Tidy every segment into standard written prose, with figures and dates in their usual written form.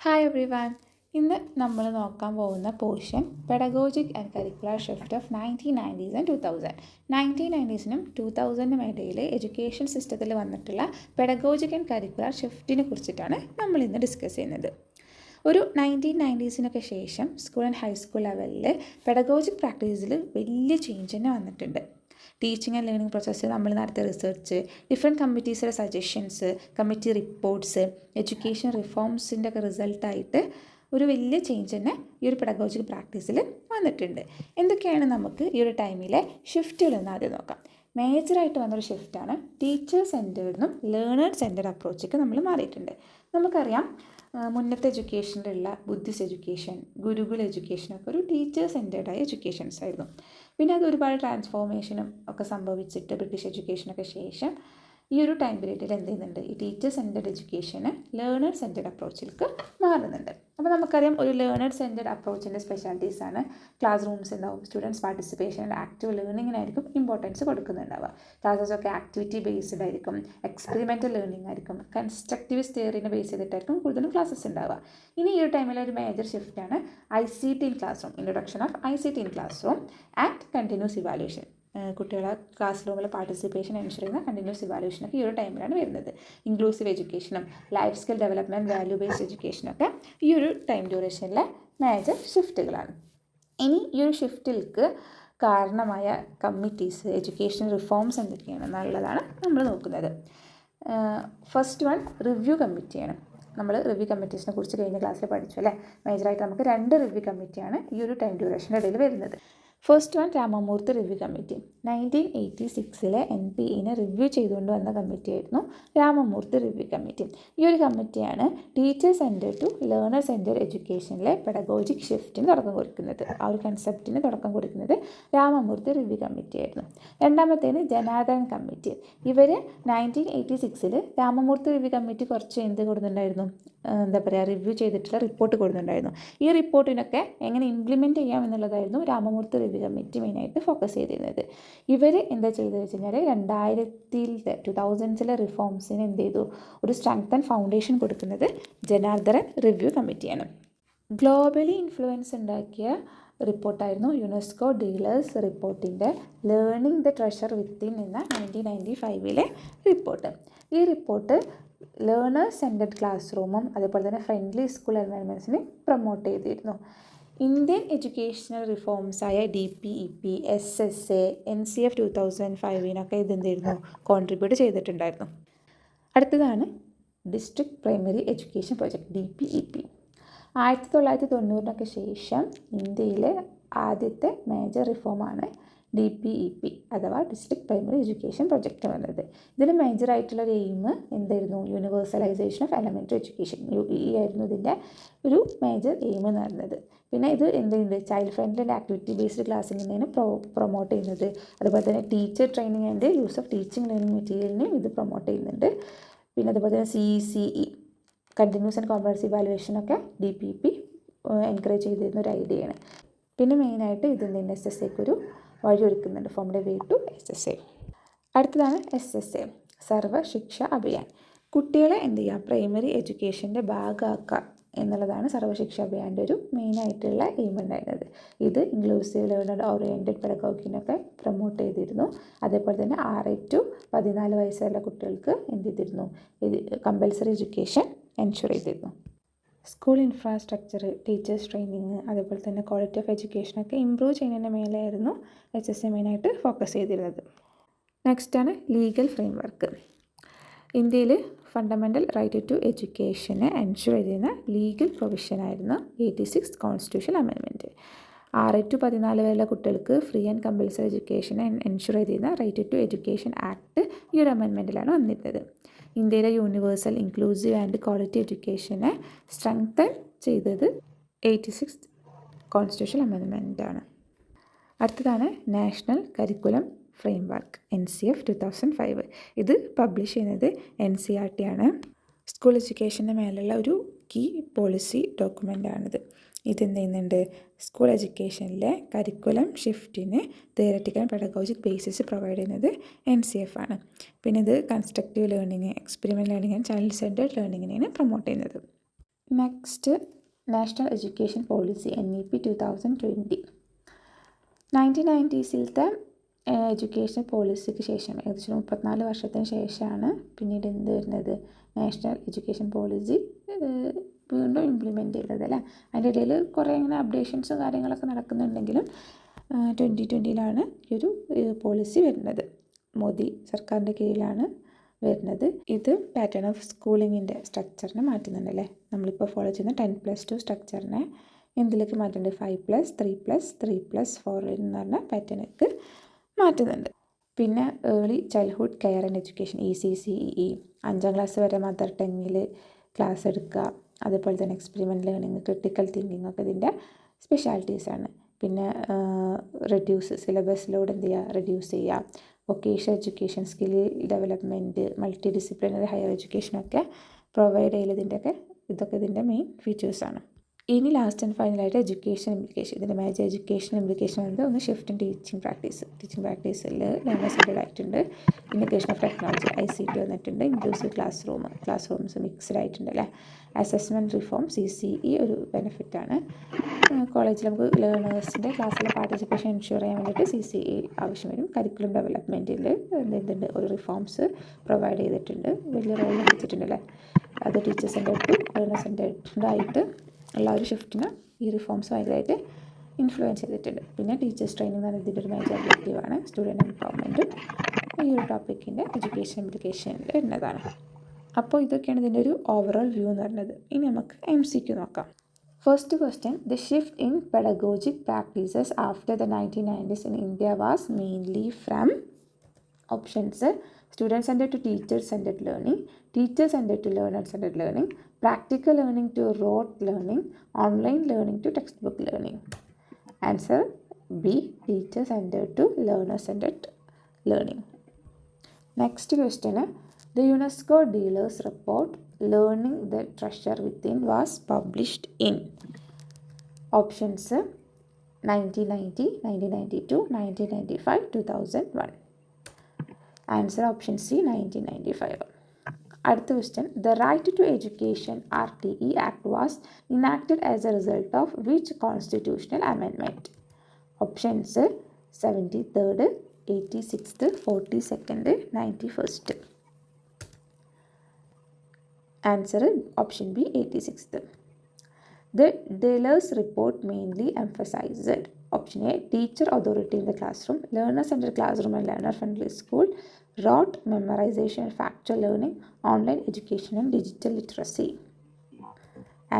Hi every one. ഇന്ന് നമ്മൾ നോക്കാൻ പോകുന്ന portion pedagogic and curricular shift of 1990s and 2000. 1990സിനും 2000നും ഇടയിൽ എഡ്യൂക്കേഷൻ സിസ്റ്റത്തിൽ വന്നിട്ടുള്ള പെഡഗോജിക് ആൻഡ് കരിക്കുലർ ഷിഫ്റ്റിനെ കുറിച്ചിട്ടാണ് നമ്മൾ ഇന്ന് ഡിസ്കസ് ചെയ്യുന്നത്. ഒരു 1990സിനൊക്കെ ശേഷം സ്കൂൾ ആൻഡ് ഹൈസ്കൂൾ ലെവലിൽ പെഡഗോജിക് പ്രാക്ടീസിൽ വലിയ ചേഞ്ച് തന്നെ വന്നിട്ടുണ്ട്. ടീച്ചിങ് ആൻഡ് ലേണിംഗ് പ്രോസസ്സ് നമ്മൾ നടത്തിയ റിസർച്ച്, ഡിഫറെൻറ്റ് കമ്മിറ്റീസിലെ സജഷൻസ്, കമ്മിറ്റി റിപ്പോർട്ട്സ്, എഡ്യൂക്കേഷൻ റിഫോംസിൻ്റെ ഒക്കെ റിസൾട്ടായിട്ട് ഒരു വലിയ ചേഞ്ച് തന്നെ ഈ ഒരു പെഡഗോജിക് പ്രാക്ടീസിൽ വന്നിട്ടുണ്ട്. എന്തൊക്കെയാണ് നമുക്ക് ഈ ഒരു ടൈമിലെ ഷിഫ്റ്റുകളെന്ന് ആദ്യം നോക്കാം. മേജറായിട്ട് വന്നൊരു ഷിഫ്റ്റാണ് ടീച്ചർ സെൻറ്റേർഡെന്നും ലേണർ സെൻറ്റേർഡ് അപ്രോച്ചിലേക്ക് നമ്മൾ മാറിയിട്ടുണ്ട്. നമുക്കറിയാം മുന്നത്തെ എഡ്യൂക്കേഷനിലുള്ള ബുദ്ധിസ്റ്റ് എഡ്യൂക്കേഷൻ, ഗുരുകുല എഡ്യൂക്കേഷനൊക്കെ ഒരു ടീച്ചർ സെൻറ്റേർഡായ എഡ്യൂക്കേഷൻസ് ആയിരുന്നു. പിന്നെ അത് ഒരുപാട് ട്രാൻസ്ഫോർമേഷനും ഒക്കെ സംഭവിച്ചിട്ട് ബ്രിട്ടീഷ് എഡ്യൂക്കേഷനൊക്കെ ശേഷം ഈ ഒരു ടൈം പീരീഡിൽ എന്ത് ചെയ്യുന്നുണ്ട്, ഈ ടീച്ചർ സെൻറ്റേർഡ് എഡ്യൂക്കേഷന് ലേണർ സെൻറ്റേർഡ് അപ്രോച്ചിലേക്ക് മാറുന്നുണ്ട്. അപ്പോൾ നമുക്കറിയാം ഒരു ലേണർ സെൻറ്റേർഡ് അപ്രോച്ചിൻ്റെ സ്പെഷ്യാലിറ്റീസാണ് ക്ലാസ് റൂംസ് ഉണ്ടാവും, സ്റ്റുഡൻസ് പാർട്ടിസിപ്പേഷൻ ആൻഡ് ആക്റ്റീവ് ലേണിങ്ങിനായിരിക്കും ഇമ്പോർട്ടൻസ് കൊടുക്കുന്നുണ്ടാവുക. ക്ലാസ്സസൊക്കെ ആക്ടിവിറ്റി ബേസ്ഡ് ആയിരിക്കും, എക്സ്പെരിമെൻ്റൽ ലേണിംഗ് ആയിരിക്കും, കൺസ്ട്രക്റ്റിവിസ്റ്റ് തിയറിനെ ബേസ് ചെയ്തിട്ടായിരിക്കും കൂടുതലും ക്ലാസ്സസ് ഉണ്ടാവുക. ഇനി ഈ ഒരു ടൈമിൽ ഒരു മേജർ ഷിഫ്റ്റാണ് ICT in class room, introduction of ICT in class room and continuous evaluation. കുട്ടികളെ ക്ലാസ് റൂമിൽ പാർട്ടിസിപ്പേഷൻ എൻഷുർ ചെയ്യുന്ന കണ്ടിന്യൂസ് ഇവാലുവേഷനൊക്കെ ഈ ഒരു ടൈമിലാണ് വരുന്നത്. ഇൻക്ലൂസീവ് എഡ്യൂക്കേഷനും life skill development, value based എഡ്യൂക്കേഷനൊക്കെ ഈ ഒരു ടൈം ഡ്യൂറേഷനിലെ മേജർ ഷിഫ്റ്റുകളാണ്. ഇനി ഈ ഒരു ഷിഫ്റ്റിലേക്ക് കാരണമായ കമ്മിറ്റീസ്, എഡ്യൂക്കേഷൻ റിഫോംസ് എന്തൊക്കെയാണെന്നുള്ളതാണ് നമ്മൾ നോക്കുന്നത്. ഫസ്റ്റ് വൺ റിവ്യൂ കമ്മിറ്റിയാണ്. നമ്മൾ റിവ്യൂ കമ്മിറ്റീസിനെ കുറിച്ച് കഴിഞ്ഞ ക്ലാസ്സിൽ പഠിച്ചു അല്ലേ. മേജറായിട്ട് നമുക്ക് 2 റിവ്യൂ കമ്മിറ്റിയാണ് ഈ ഒരു ടൈം ഡ്യൂറേഷൻ്റെ ഇടയിൽ വരുന്നത്. First one Ramamurthi review committee. 1986 NPEനെ റിവ്യൂ ചെയ്തുകൊണ്ട് വന്ന കമ്മിറ്റിയായിരുന്നു രാമമൂർത്തി റിവ്യൂ കമ്മിറ്റി. ഈ ഒരു കമ്മിറ്റിയാണ് teacher centre to learner centre എഡ്യൂക്കേഷനിലെ പെഡഗോജിക് ഷിഫ്റ്റിന് തുടക്കം കൊടുക്കുന്നത്. ആ ഒരു കൺസെപ്റ്റിന് തുടക്കം കൊടുക്കുന്നത് രാമമൂർത്തി റിവ്യൂ കമ്മിറ്റി ആയിരുന്നു. രണ്ടാമത്തേന് ജനാർദ്ദൻ കമ്മിറ്റി. ഇവർ 1986 രാമമൂർത്തി റിവ്യൂ കമ്മിറ്റി കുറച്ച് എന്ത് കൊടുക്കുന്നുണ്ടായിരുന്നു, റിവ്യൂ ചെയ്തിട്ടുള്ള റിപ്പോർട്ട് കൊടുക്കുന്നുണ്ടായിരുന്നു. ഈ റിപ്പോർട്ടിനൊക്കെ എങ്ങനെ ഇംപ്ലിമെൻറ്റ് ചെയ്യാം എന്നുള്ളതായിരുന്നു രാമമൂർത്തി റിവ്യൂ കമ്മിറ്റി മെയിനായിട്ട് ഫോക്കസ് ചെയ്തിരുന്നത്. ഇവർ എന്താ ചെയ്തതെന്ന് വെച്ച് കഴിഞ്ഞാൽ 2000 റിഫോംസിന് എന്ത് ചെയ്തു, ഒരു സ്ട്രെങ്ത് ആൻഡ് ഫൗണ്ടേഷൻ കൊടുക്കുന്നത് ജനാർദ്ദൻ റിവ്യൂ കമ്മിറ്റിയാണ്. ഗ്ലോബലി ഇൻഫ്ലുവൻസ് ഉണ്ടാക്കിയ റിപ്പോർട്ടായിരുന്നു യുനെസ്കോ ഡീലേഴ്സ് റിപ്പോർട്ടിൻ്റെ ലേണിംഗ് ദ ട്രഷർ വിത്തിൻ എന്ന 1995 റിപ്പോർട്ട്. ഈ റിപ്പോർട്ട് ലേണർ സെൻറ്റർഡ് ക്ലാസ് റൂമും അതേപോലെ തന്നെ ഫ്രണ്ട്ലി സ്കൂൾ എൻവയൺമെൻറ്റ്സിനെ പ്രൊമോട്ട് ചെയ്തിരുന്നു. ഇന്ത്യൻ എഡ്യൂക്കേഷണൽ റിഫോംസായ DPEP, SSA, NCF 2005 ഇതെന്തായിരുന്നു കോൺട്രിബ്യൂട്ട് ചെയ്തിട്ടുണ്ടായിരുന്നു. അടുത്തതാണ് district primary education project DPEP. 1990 ശേഷം ഇന്ത്യയിലെ ആദ്യത്തെ മേജർ റിഫോമാണ് DPEP അഥവാ ഡിസ്ട്രിക്ട് പ്രൈമറി എഡ്യൂക്കേഷൻ പ്രൊജക്റ്റ് വന്നത്. ഇതിൽ മേജറായിട്ടുള്ളൊരു എയിം എന്തായിരുന്നു, universalisation of elementary education. UEE ആയിരുന്നു ഇതിൻ്റെ ഒരു മേജർ എയിം എന്ന് പറയുന്നത്. പിന്നെ ഇത് എന്തുണ്ട്, child friendly and activity based ക്ലാസ്സിങ്ങിനെയാണ് പ്രൊമോട്ട് ചെയ്യുന്നത്. അതുപോലെ തന്നെ teacher training and use of teaching learning മെറ്റീരിയലിനെയും ഇത് പ്രൊമോട്ട് ചെയ്യുന്നുണ്ട്. പിന്നെ അതുപോലെ തന്നെ CCE കണ്ടിന്യൂസ് ആൻഡ് കോംപ്രഹെൻസീവ് ഇവാലുവേഷനൊക്കെ DPEP എൻകറേജ് ചെയ്തിരുന്ന ഒരു ഐഡിയയാണ്. പിന്നെ മെയിനായിട്ട് ഇതിൻ്റെ SSAക്ക് ഒരു വഴിയൊരുക്കുന്നുണ്ട്, from the way to SSA. അടുത്തതാണ് SSA, സർവ ശിക്ഷ അഭിയാൻ. കുട്ടികളെ എന്ത് ചെയ്യുക, പ്രൈമറി എഡ്യൂക്കേഷൻ്റെ ഭാഗമാക്കുക എന്നുള്ളതാണ് സർവശിക്ഷ അഭിയാൻ്റെ ഒരു മെയിനായിട്ടുള്ള എയിം ഉണ്ടായിരുന്നത്. ഇത് ഇൻക്ലൂസീവ് ലേണർ ഓറിയൻറ്റഡ് പെഡഗോഗിനൊക്കെ പ്രൊമോട്ട് ചെയ്തിരുന്നു. അതേപോലെ തന്നെ 6 to 14 വയസ്സുള്ള കുട്ടികൾക്ക് എന്ത് ചെയ്തിരുന്നു, കമ്പൽസറി എഡ്യൂക്കേഷൻ എൻഷുർ ചെയ്തിരുന്നു. സ്കൂൾ ഇൻഫ്രാസ്ട്രക്ചർ, ടീച്ചേഴ്സ് ട്രെയിനിങ്, അതേപോലെ തന്നെ ക്വാളിറ്റി ഓഫ് എഡ്യൂക്കേഷനൊക്കെ ഇമ്പ്രൂവ് ചെയ്യുന്നതിന് മേലെയായിരുന്നു SSA മെയിനായിട്ട് ഫോക്കസ് ചെയ്തിരുന്നത്. നെക്സ്റ്റാണ് ലീഗൽ ഫ്രെയിം വർക്ക്. ഇന്ത്യയിൽ ഫണ്ടമെൻ്റൽ റൈറ്റ് ടു എഡ്യൂക്കേഷനെ എൻഷുർ ചെയ്തിരുന്ന ലീഗൽ പ്രൊവിഷനായിരുന്നു 86 കോൺസ്റ്റിറ്റ്യൂഷൻ അമെൻമെൻറ്റ്. 6 to 14 വരെയുള്ള കുട്ടികൾക്ക് ഫ്രീ ആൻഡ് കമ്പൽസറി എഡ്യൂക്കേഷനെ എൻഷുർ ചെയ്തിരുന്ന റൈറ്റ് ടു എഡ്യൂക്കേഷൻ ആക്ട് ഈ ഒരു അമെൻമെൻറ്റിലാണ് വന്നിരുന്നത്. ഇന്ത്യയിലെ യൂണിവേഴ്സൽ ഇൻക്ലൂസീവ് ആൻഡ് ക്വാളിറ്റി എഡ്യൂക്കേഷനെ സ്ട്രെങ്തൻ ചെയ്തത് 86 കോൺസ്റ്റിറ്റ്യൂഷൻ അമെൻമെൻറ്റാണ്. അടുത്തതാണ് national curriculum framework NCF 2005. ഇത് പബ്ലിഷ് ചെയ്യുന്നത് NCERT ആണ്. സ്കൂൾ എഡ്യൂക്കേഷൻ്റെ മേലുള്ള ഒരു കീ പോളിസി ഡോക്യുമെൻ്റാണിത്. ഇതെന്ത് ചെയ്യുന്നുണ്ട്, സ്കൂൾ എഡ്യൂക്കേഷനിലെ കരിക്കുലം ഷിഫ്റ്റിന് theoretical and pedagogic basis provide ചെയ്യുന്നത് NCF ആണ്. പിന്നെ ഇത് constructive learning, experiment learning and child centred ലേണിങ്ങിനെയാണ് പ്രൊമോട്ട് ചെയ്യുന്നത്. Next national education policy NEP 2020. 1990സിലത്തെ എഡ്യൂക്കേഷൻ പോളിസിക്ക് ശേഷം ഏകദേശം 34 വർഷത്തിന് ശേഷമാണ് പിന്നീട് എന്ത് വരുന്നത്, നാഷണൽ എഡ്യൂക്കേഷൻ പോളിസി വീണ്ടും ഇംപ്ലിമെൻറ്റ് ചെയ്തത് അല്ലേ. അതിൻ്റെ ഇടയിൽ കുറേ ഇങ്ങനെ അപ്ഡേഷൻസും കാര്യങ്ങളൊക്കെ നടക്കുന്നുണ്ടെങ്കിലും 2020ലാണ് ഈ ഒരു പോളിസി വരുന്നത്. മോദി സർക്കാരിൻ്റെ കീഴിലാണ് വരുന്നത്. ഇത് പാറ്റേൺ ഓഫ് സ്കൂളിങ്ങിൻ്റെ സ്ട്രക്ചറിനെ മാറ്റുന്നുണ്ട് അല്ലേ. നമ്മളിപ്പോൾ ഫോളോ ചെയ്യുന്ന 10+2 സ്ട്രക്ചറിനെ എന്തിലേക്ക് മാറ്റുന്നുണ്ട്, 5+3+3+4 എന്ന് പറഞ്ഞ പാറ്റേണിലേക്ക് മാറ്റുന്നുണ്ട്. പിന്നെ early childhood care and education ECCEE 5ാം class വരെ മദർ ടങ്ങിൽ ക്ലാസ് എടുക്കുക. അതേപോലെ തന്നെ എക്സ്പെരിമെൻ്റ് ലേണിംഗ്, ക്രിട്ടിക്കൽ തിങ്കിങ് ഒക്കെ ഇതിൻ്റെ സ്പെഷ്യാലിറ്റീസാണ്. പിന്നെ റെഡ്യൂസ് സിലബസിലോട് എന്ത് ചെയ്യുക, റെഡ്യൂസ് ചെയ്യുക. Vocational education, skill development, multi disciplinary higher എഡ്യൂക്കേഷനൊക്കെ പ്രൊവൈഡ് ചെയ്തതിൻ്റെയൊക്കെ ഇതൊക്കെ ഇതിൻ്റെ മെയിൻ ഫീച്ചേഴ്സാണ്. ഇനി ലാസ്റ്റ് ആൻഡ് ഫൈനലായിട്ട് എഡ്യൂക്കേഷൻ ഇംപ്ലിക്കേഷൻ. ഇതിൻ്റെ മേജർ എഡ്യൂക്കേഷൻ ഇംപ്ലിക്കേഷൻ വന്നത് ഒന്ന് ഷിഫ്റ്റ് ഇൻ ടീച്ചിങ് പ്രാക്ടീസിൽ ലേണർ സെൻറ്റഡ് ആയിട്ടുണ്ട്. ഇൻ്റഗ്രേഷൻ ഓഫ് ടെക്നോളജി ICT വന്നിട്ടുണ്ട്. ഇൻക്ലൂസീവ് ക്ലാസ് റൂംസ് മിക്സ്ഡ് ആയിട്ടുണ്ട് അല്ലേ. അസസ്മെൻറ്റ് റിഫോം CCE ഒരു ബെനിഫിറ്റാണ്. കോളേജിൽ നമുക്ക് ലേണേഴ്സിൻ്റെ ക്ലാസ്സിലെ പാർട്ടിസിപ്പേഷൻ എൻഷുർ ചെയ്യാൻ വേണ്ടിയിട്ട് CCE ആവശ്യം വരും. കരിക്കുലം ഡെവലപ്മെൻറ്റിൽ എന്തുണ്ട്, ഒരു റിഫോംസ് പ്രൊവൈഡ് ചെയ്തിട്ടുണ്ട്, വലിയ റോൾ വഹിച്ചിട്ടുണ്ട് അല്ലേ. അത് teacher centred to learner centred ആയിട്ട് ഉള്ള ഒരു ഷിഫ്റ്റിന് ഈ റിഫോംസ് ഭയങ്കരമായിട്ട് ഇൻഫ്ലുവൻസ് ചെയ്തിട്ടുണ്ട്. പിന്നെ ടീച്ചേഴ്സ് ട്രെയിനിങ് എന്ന് പറയുന്നത് ഇതിൻ്റെ ഒരു മേജർ ഒബ്ജക്റ്റീവാണ്. സ്റ്റുഡൻറ്റ് എംപവർമെൻറ്റും ഈ ഒരു ടോപ്പിക്കിൻ്റെ എഡ്യൂക്കേഷൻ ഇംപ്ലിക്കേഷനിൽ വരുന്നതാണ്. അപ്പോൾ ഇതൊക്കെയാണ് ഇതിൻ്റെ ഒരു ഓവറോൾ വ്യൂ എന്ന് പറയുന്നത്. ഇനി നമുക്ക് MCQ നോക്കാം. First question, the shift in pedagogic practices after the 1990s in India was mainly from options: student centered to teacher centered learning, teacher centered to learner centered learning, practical learning to rote learning, online learning to textbook learning. Answer B, teacher centered to learner centered learning. Next question, the UNESCO Dealers Report Learning the Treasure Within was published in options: 1990, 1992, 1995, 2001. Answer option C, 1995. അടുത്ത question, the right to education RTE Act was enacted as a result of which constitutional amendment? Options 73rd, 86th, 42nd, 91st. Answer option B, 86th. The Dealers report mainly emphasized option A, teacher authority in the classroom, learner-centered classroom and learner-friendly school, rote memorization and factual learning, online education and digital literacy.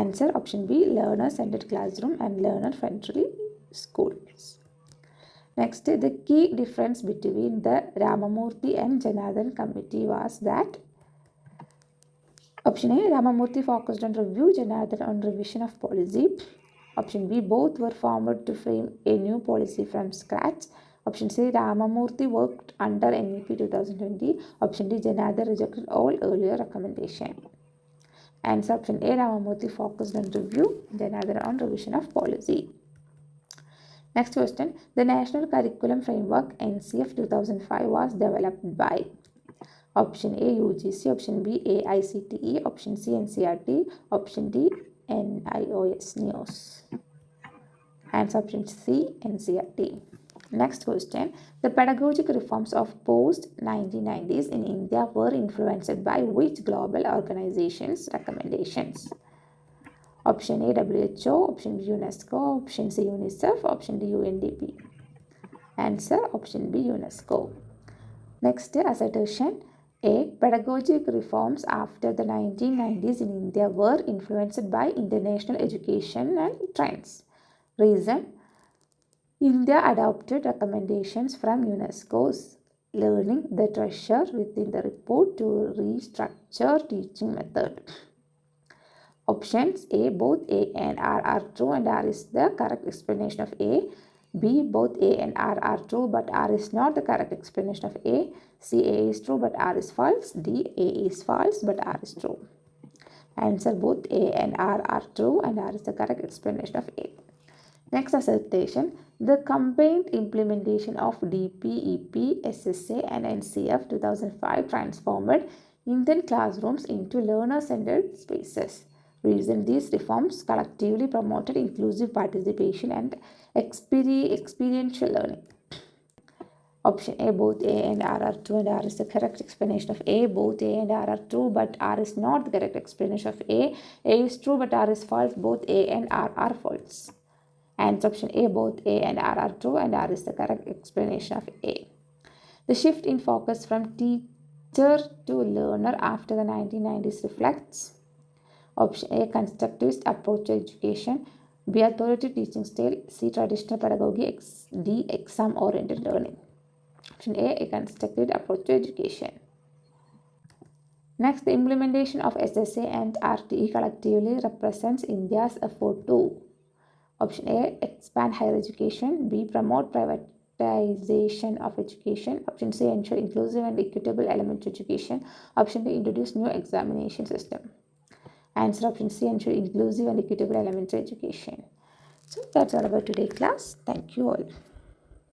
Answer option B, learner-centered classroom and learner-friendly schools. Next, the key difference between the Ramamurthy and Janardhan committee was that option A, Ramamurthy focused on review, Janardhan on revision of policy. Option B, both were formed to frame a new policy from scratch. Option C, Ramamurthy worked under NEP 2020. Option D, Janardhan rejected all earlier recommendation. Answer option A, Ramamurthy focused on review, Janardhan on revision of policy. Next question, the National Curriculum Framework NCF 2005 was developed by option A, UGC, option B, AICTE, option C, NCERT, option D, NIOS. Answer option C, NCERT. Next question, the pedagogic reforms of post-1990s in India were influenced by which global organizations' recommendations? Option A, WHO, option B, UNESCO, option C, UNICEF, option D, UNDP. Answer option B, UNESCO. Next, assertion A, pedagogic reforms after the 1990s in India were influenced by international educational trends. Reason, India adopted recommendations from UNESCO's Learning the Treasure within the report to restructure teaching method. Options A, both A and R are true and R is the correct explanation of A. B, both A and R are true but R is not the correct explanation of A. C, A is true but R is false. D, A is false but R is true. Answer, both A and R are true and R is the correct explanation of A. Next assertion, the combined implementation of DP, EP, SSA and NCF 2005 transformed Indian classrooms into learner-centered spaces. Reason: these reforms collectively promoted inclusive participation and experiential learning. Option A, both A and R are true and R is the correct explanation of A. Both A and R are true but R is not the correct explanation of A. A is true but R is false. Both A and R are false. And option A, both A and R are true and R is the correct explanation of A. The shift in focus from teacher to learner after the 1990s reflects: option A, constructivist approach to education. B, authoritative teaching style. C, traditional pedagogy. D, exam-oriented learning. Option A, constructive approach to education. Next, the implementation of SSA and RTE collectively represents India's effort to: option A, expand higher education. B, promote privatization of education. Option C, ensure inclusive and equitable element to education. Option D, introduce new examination system. Answer: option C, ensure inclusive and equitable element to education. So that's all about today's class. Thank you all.